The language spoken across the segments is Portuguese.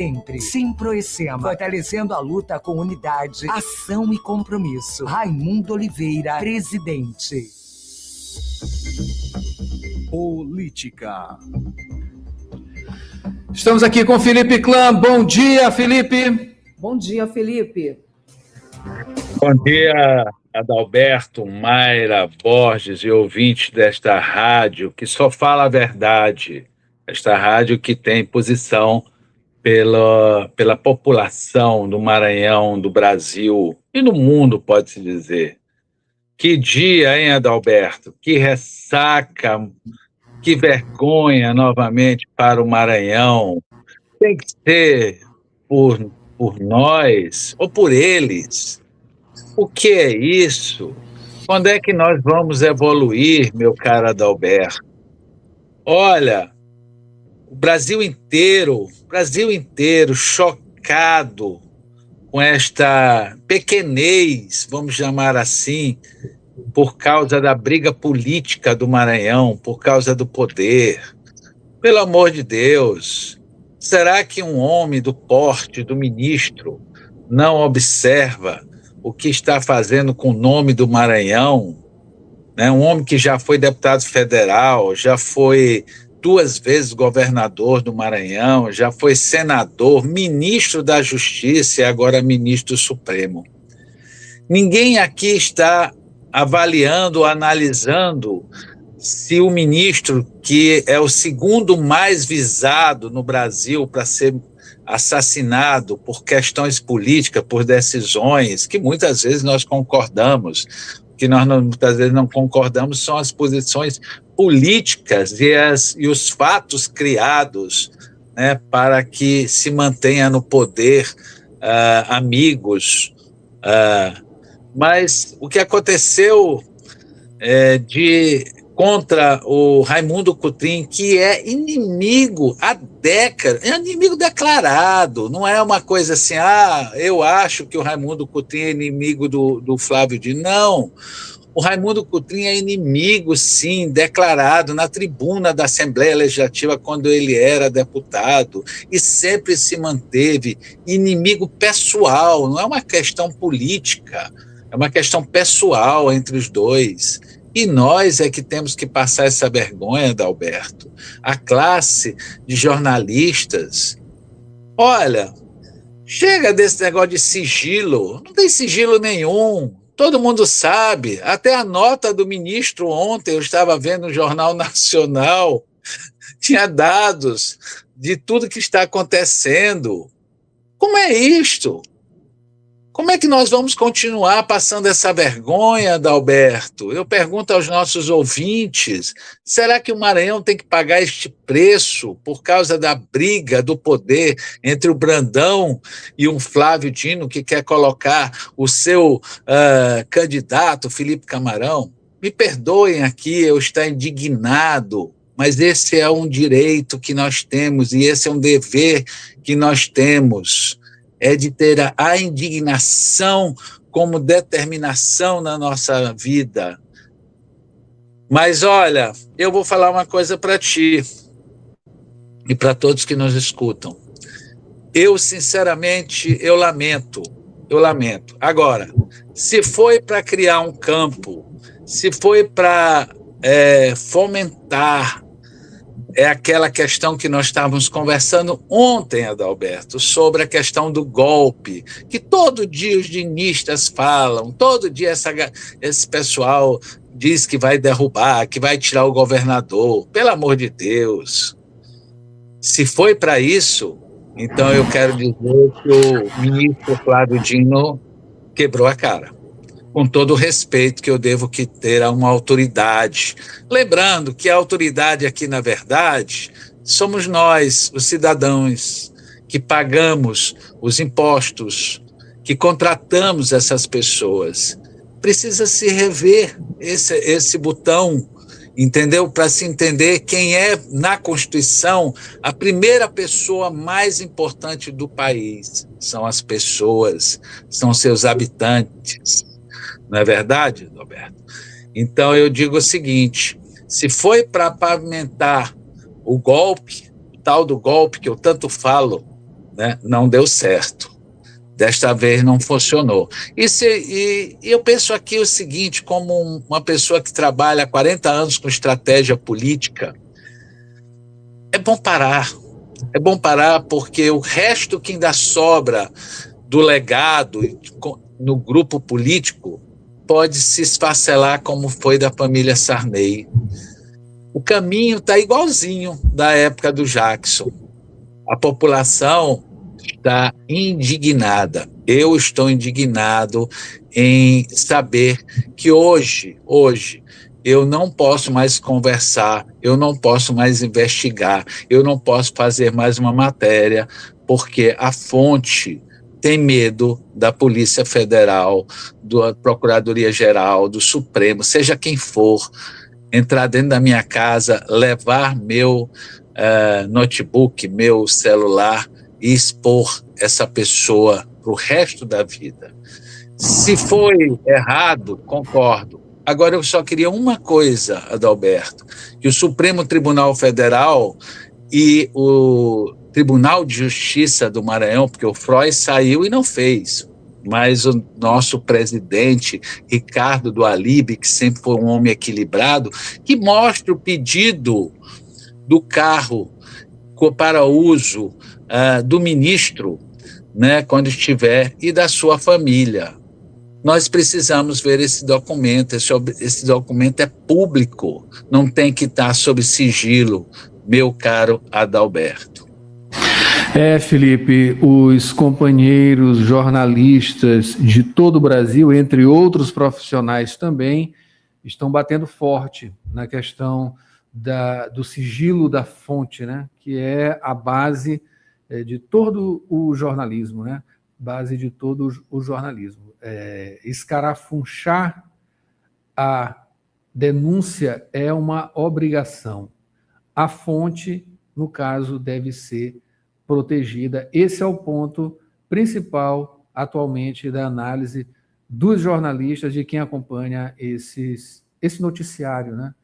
Sempre. Simproecema, fortalecendo a luta com unidade, ação e compromisso. Raimundo Oliveira, presidente. Política. Estamos aqui com Felipe Clã. Bom dia, Felipe. Bom dia, Felipe. Bom dia, Adalberto, Mayra, Borges e ouvintes desta rádio que só fala a verdade. Esta rádio que tem posição pela população do Maranhão, do Brasil e no mundo, pode-se dizer. Que dia, hein, Adalberto? Que ressaca, que vergonha novamente para o Maranhão. Tem que ser por nós ou por eles. O que é isso? Quando é que nós vamos evoluir, meu caro Adalberto? Olha, o Brasil inteiro chocado com esta pequenez, vamos chamar assim, por causa da briga política do Maranhão, por causa do poder. Pelo amor de Deus, será que um homem do porte do ministro não observa o que está fazendo com o nome do Maranhão? Né? Um homem que já foi deputado federal, já foi 2 vezes governador do Maranhão, já foi senador, ministro da Justiça e agora ministro supremo. Ninguém aqui está avaliando, analisando se o ministro, que é o segundo mais visado no Brasil para ser assassinado por questões políticas, por decisões que muitas vezes nós concordamos, que nós muitas vezes não concordamos são as posições políticas e os fatos criados, né, para que se mantenha no poder amigos. Mas o que aconteceu contra o Raimundo Cotrim, que é inimigo há décadas, é inimigo declarado, não é uma coisa assim, eu acho que o Raimundo Cotrim é inimigo do Flávio Dino, não. O Raimundo Cotrim é inimigo, sim, declarado na tribuna da Assembleia Legislativa quando ele era deputado e sempre se manteve inimigo pessoal, não é uma questão política, é uma questão pessoal entre os dois. E nós é que temos que passar essa vergonha, Adalberto. A classe de jornalistas, olha, chega desse negócio de sigilo, não tem sigilo nenhum. Todo mundo sabe, até a nota do ministro ontem, eu estava vendo no Jornal Nacional, tinha dados de tudo que está acontecendo. Como é isto? Como é que nós vamos continuar passando essa vergonha, Adalberto? Eu pergunto aos nossos ouvintes, será que o Maranhão tem que pagar este preço por causa da briga do poder entre o Brandão e um Flávio Dino que quer colocar o seu candidato, Felipe Camarão? Me perdoem aqui eu estar indignado, mas esse é um direito que nós temos e esse é um dever que nós temos. É de ter a indignação como determinação na nossa vida. Mas, olha, eu vou falar uma coisa para ti e para todos que nos escutam. Eu, sinceramente, eu lamento. Agora, se foi para criar um campo, se foi para fomentar, é aquela questão que nós estávamos conversando ontem, Adalberto, sobre a questão do golpe, que todo dia os dinistas falam, todo dia esse pessoal diz que vai derrubar, que vai tirar o governador. Pelo amor de Deus, se foi para isso, então eu quero dizer que o ministro Flávio Dino quebrou a cara. Com todo o respeito que eu devo ter a uma autoridade. Lembrando que a autoridade aqui, na verdade, somos nós, os cidadãos, que pagamos os impostos, que contratamos essas pessoas. Precisa se rever esse botão, entendeu? Para se entender quem é, na Constituição, a primeira pessoa mais importante do país. São as pessoas, são seus habitantes. Não é verdade, Roberto? Então, eu digo o seguinte, se foi para pavimentar o golpe, o tal do golpe que eu tanto falo, né? Não deu certo. Desta vez não funcionou. E eu penso aqui o seguinte, como uma pessoa que trabalha há 40 anos com estratégia política, é bom parar. É bom parar porque o resto que ainda sobra do legado no grupo político pode se esfacelar como foi da família Sarney. O caminho está igualzinho da época do Jackson. A população está indignada. Eu estou indignado em saber que hoje, eu não posso mais conversar, eu não posso mais investigar, eu não posso fazer mais uma matéria, porque a fonte tem medo da Polícia Federal, da Procuradoria-Geral, do Supremo, seja quem for, entrar dentro da minha casa, levar meu notebook, meu celular e expor essa pessoa para o resto da vida. Se foi errado, concordo. Agora, eu só queria uma coisa, Adalberto, que o Supremo Tribunal Federal e o Tribunal de Justiça do Maranhão, porque o Frois saiu e não fez, mas o nosso presidente, Ricardo do Alibe, que sempre foi um homem equilibrado, que mostre o pedido do carro para uso do ministro, né, quando estiver, e da sua família. Nós precisamos ver esse documento. Esse documento é público, não tem que estar sob sigilo, meu caro Adalberto. Felipe, os companheiros jornalistas de todo o Brasil, entre outros profissionais também, estão batendo forte na questão do sigilo da fonte, né? Que é a base de todo o jornalismo, né? Base de todo o jornalismo. Escarafunchar a denúncia é uma obrigação. A fonte, no caso, deve ser protegida. Esse é o ponto principal atualmente da análise dos jornalistas, de quem acompanha esse noticiário, né?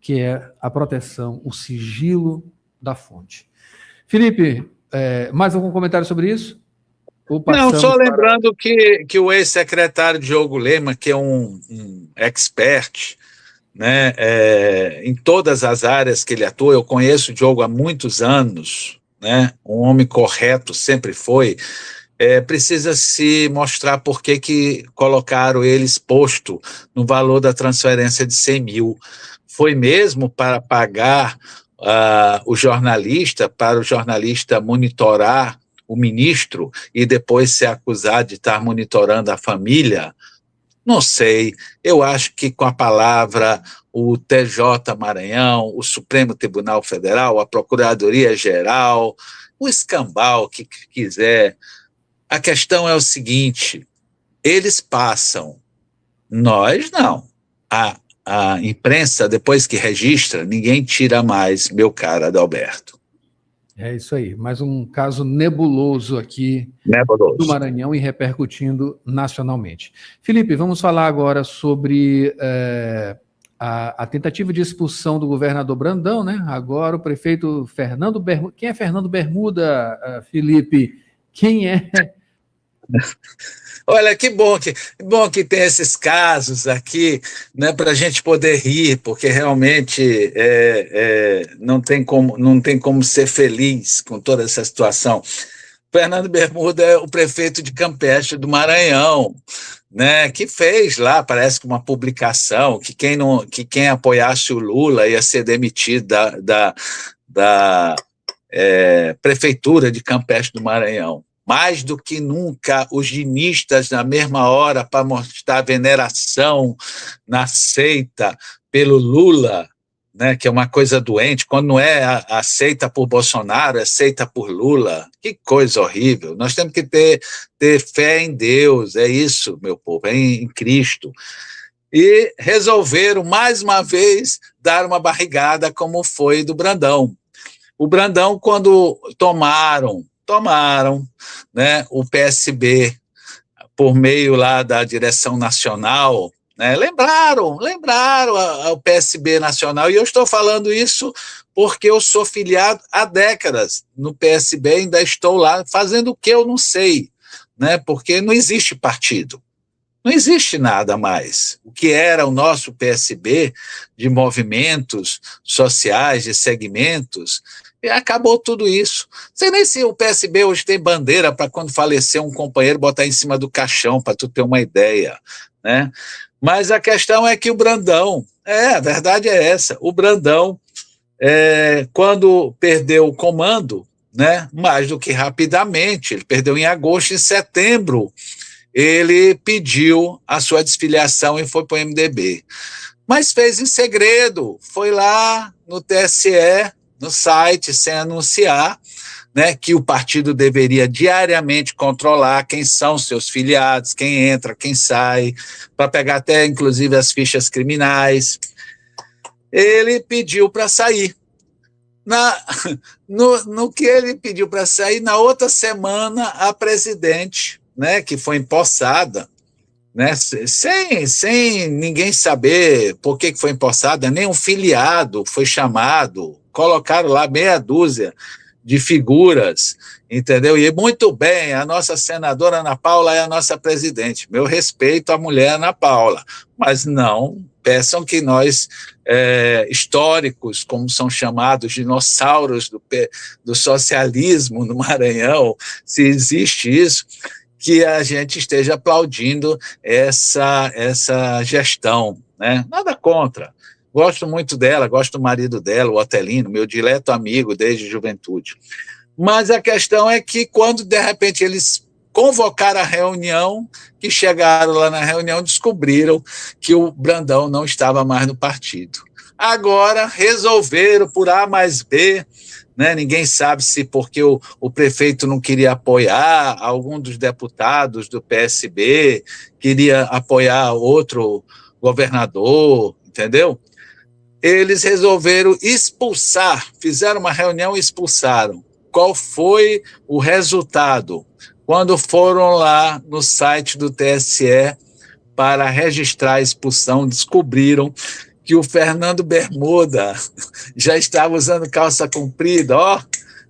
Que é a proteção, o sigilo da fonte. Felipe, mais algum comentário sobre isso? Não, só lembrando que o ex-secretário Diogo Lema, que é um expert, né, em todas as áreas que ele atua, eu conheço o Diogo há muitos anos, né, um homem correto, sempre foi, precisa se mostrar por que colocaram ele exposto no valor da transferência de 100 mil. Foi mesmo para pagar o jornalista, para o jornalista monitorar o ministro e depois ser acusado de estar monitorando a família? Não sei, eu acho que com a palavra o TJ Maranhão, o Supremo Tribunal Federal, a Procuradoria-Geral, o escambau que quiser, a questão é o seguinte, eles passam, nós não. A imprensa, depois que registra, ninguém tira mais, meu caro Adalberto. É isso aí, mais um caso nebuloso aqui do Maranhão e repercutindo nacionalmente. Felipe, vamos falar agora sobre a tentativa de expulsão do governador Brandão, né? Agora o prefeito Fernando Bermuda. Quem é Fernando Bermuda, Felipe? Quem é? Olha, que bom que tem esses casos aqui, né, para a gente poder rir, porque realmente não tem como ser feliz com toda essa situação. Fernando Bermuda é o prefeito de Campeche do Maranhão, né, que fez lá, parece que uma publicação, que quem apoiasse o Lula ia ser demitido da prefeitura de Campeche do Maranhão. Mais do que nunca, os dinistas, na mesma hora, para mostrar veneração na seita pelo Lula, né, que é uma coisa doente, quando não é aceita por Bolsonaro, é aceita por Lula. Que coisa horrível. Nós temos que ter fé em Deus, é isso, meu povo, em Cristo. E resolveram, mais uma vez, dar uma barrigada, como foi do Brandão. O Brandão, quando tomaram, né, o PSB, por meio lá da direção nacional, né, lembraram o PSB nacional, e eu estou falando isso porque eu sou filiado há décadas no PSB, ainda estou lá fazendo o que eu não sei, né? Porque não existe partido. Não existe nada mais. O que era o nosso PSB de movimentos sociais, de segmentos, e acabou tudo isso. Não sei nem se o PSB hoje tem bandeira para quando falecer um companheiro botar em cima do caixão, para tu ter uma ideia, né? Mas a questão é que o Brandão, a verdade é essa, o Brandão, quando perdeu o comando, né, mais do que rapidamente, ele perdeu em agosto, em setembro, ele pediu a sua desfiliação e foi para o MDB. Mas fez em segredo, foi lá no TSE, no site, sem anunciar, né, que o partido deveria diariamente controlar quem são seus filiados, quem entra, quem sai, para pegar até, inclusive, as fichas criminais. Ele pediu para sair. No que ele pediu para sair, na outra semana, a presidente, né, que foi empossada, né, sem ninguém saber por que foi empossada, nem um filiado foi chamado, colocaram lá meia dúzia de figuras, entendeu? E muito bem, a nossa senadora Ana Paula é a nossa presidente. Meu respeito à mulher Ana Paula, mas não peçam que nós, históricos, como são chamados, dinossauros do socialismo no Maranhão, se existe isso, que a gente esteja aplaudindo essa gestão, né? Nada contra. Gosto muito dela, gosto do marido dela, o Otelino, meu dileto amigo desde a juventude. Mas a questão é que quando, de repente, eles convocaram a reunião, que chegaram lá na reunião, descobriram que o Brandão não estava mais no partido. Agora resolveram, por A mais B, né? Ninguém sabe se porque o prefeito não queria apoiar, algum dos deputados do PSB queria apoiar outro governador, entendeu? Eles resolveram expulsar, fizeram uma reunião e expulsaram. Qual foi o resultado? Quando foram lá no site do TSE para registrar a expulsão, descobriram que o Fernando Bermuda já estava usando calça comprida,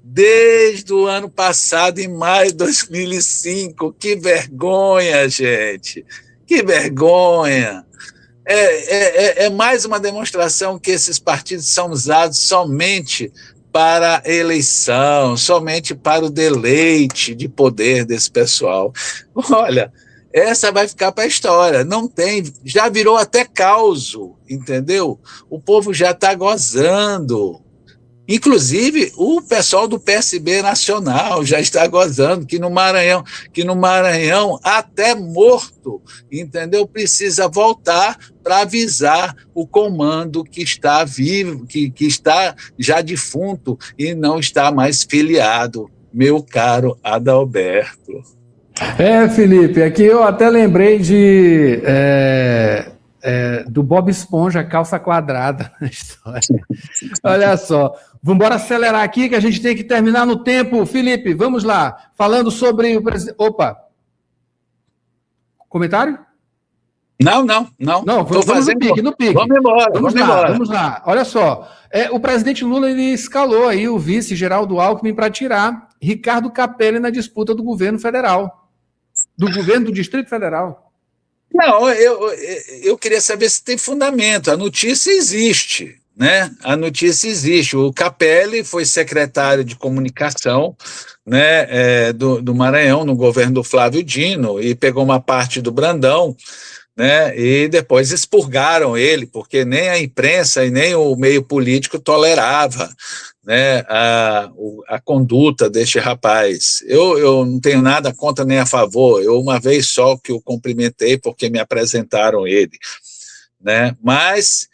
desde o ano passado, em maio de 2005. Que vergonha, gente! Que vergonha! É mais uma demonstração que esses partidos são usados somente para a eleição, somente para o deleite de poder desse pessoal. Olha, essa vai ficar para a história. Não tem, já virou até causo, entendeu? O povo já está gozando. Inclusive, o pessoal do PSB Nacional já está gozando que no Maranhão, até morto, entendeu? Precisa voltar para avisar o comando que está vivo, que está já defunto e não está mais filiado, meu caro Adalberto. Felipe, aqui eu até lembrei do Bob Esponja, calça quadrada na história. Olha só, vamos embora acelerar aqui que a gente tem que terminar no tempo. Felipe, vamos lá, falando sobre o presidente... Opa! Comentário? Não, vamos no pique. Vamos lá. Olha só, o presidente Lula ele escalou aí o vice Geraldo Alckmin para tirar Ricardo Capelli na disputa do governo federal, do governo do Distrito Federal. Não, eu queria saber se tem fundamento. A notícia existe, né? A notícia existe. O Capelli foi secretário de comunicação, né, do Maranhão, no governo do Flávio Dino, e pegou uma parte do Brandão, né, e depois expurgaram ele, porque nem a imprensa e nem o meio político tolerava, né, a conduta deste rapaz. Eu não tenho nada contra nem a favor, eu uma vez só que o cumprimentei porque me apresentaram ele, né, mas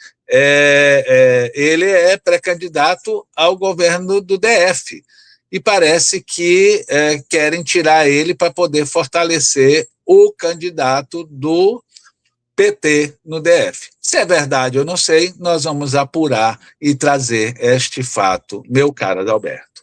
ele é pré-candidato ao governo do DF, e parece que querem tirar ele para poder fortalecer o candidato do PT no DF. Se é verdade, eu não sei, nós vamos apurar e trazer este fato, meu caro Adalberto.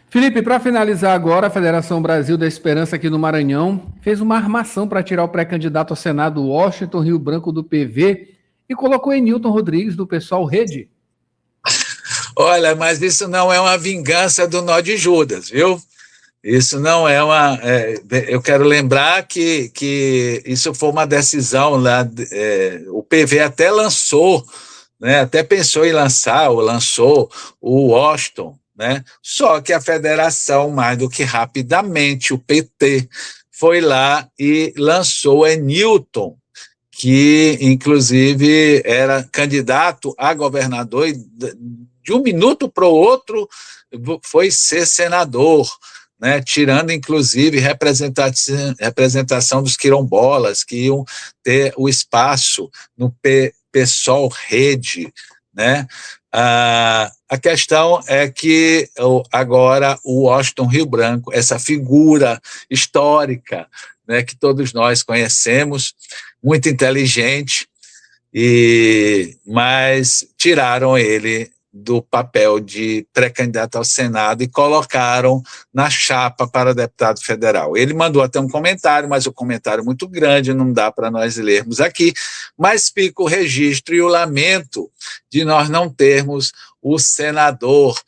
Felipe, para finalizar agora, a Federação Brasil da Esperança aqui no Maranhão fez uma armação para tirar o pré-candidato ao Senado Washington Rio Branco do PV e colocou Enilton Rodrigues do PSOL Rede. Olha, mas isso não é uma vingança do nó de Judas, viu? Isso não é uma... eu quero lembrar que isso foi uma decisão lá, o PV até lançou, né, até pensou em lançar, ou lançou o Washington, né? Só que a federação, mais do que rapidamente, o PT, foi lá e lançou Newton, que inclusive era candidato a governador e de um minuto para o outro foi ser senador, né, tirando inclusive representação dos quilombolas, que iam ter o espaço no PSOL Rede, né? A questão é que agora o Washington Rio Branco, essa figura histórica, né, que todos nós conhecemos, muito inteligente, mas tiraram ele do papel de pré-candidato ao Senado e colocaram na chapa para deputado federal. Ele mandou até um comentário, mas o comentário é muito grande, não dá para nós lermos aqui, mas fica o registro e o lamento de nós não termos o senador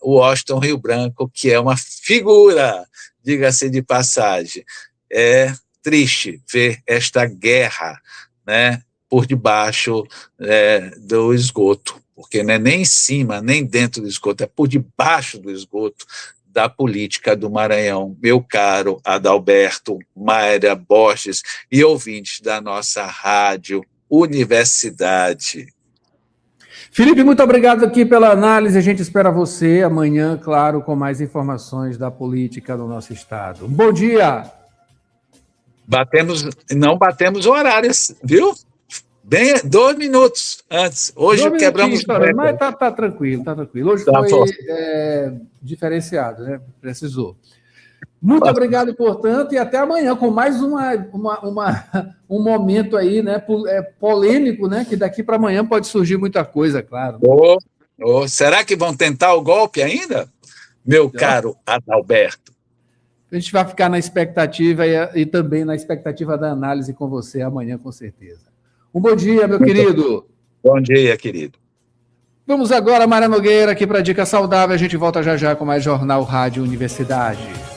Washington Rio Branco, que é uma figura, diga-se de passagem. É triste ver esta guerra, né, por debaixo do esgoto, porque não é nem em cima, nem dentro do esgoto, é por debaixo do esgoto da política do Maranhão. Meu caro Adalberto, Mayra Borges e ouvintes da nossa rádio Universidade. Felipe, muito obrigado aqui pela análise. A gente espera você amanhã, claro, com mais informações da política do nosso estado. Bom dia! Não batemos horários, viu? Bem, 2 minutos antes. Hoje quebramos... Mas tá tranquilo, tá tranquilo. Hoje foi diferenciado, né? Precisou. Muito obrigado, portanto, e até amanhã com mais um momento aí, né, polêmico, né, que daqui para amanhã pode surgir muita coisa, claro. Será que vão tentar o golpe ainda? Meu caro Adalberto. A gente vai ficar na expectativa e também na expectativa da análise com você amanhã, com certeza. Um bom dia, meu querido. Bom dia, querido. Vamos agora, Mara Nogueira, aqui para a Dica Saudável. A gente volta já já com mais Jornal Rádio Universidade.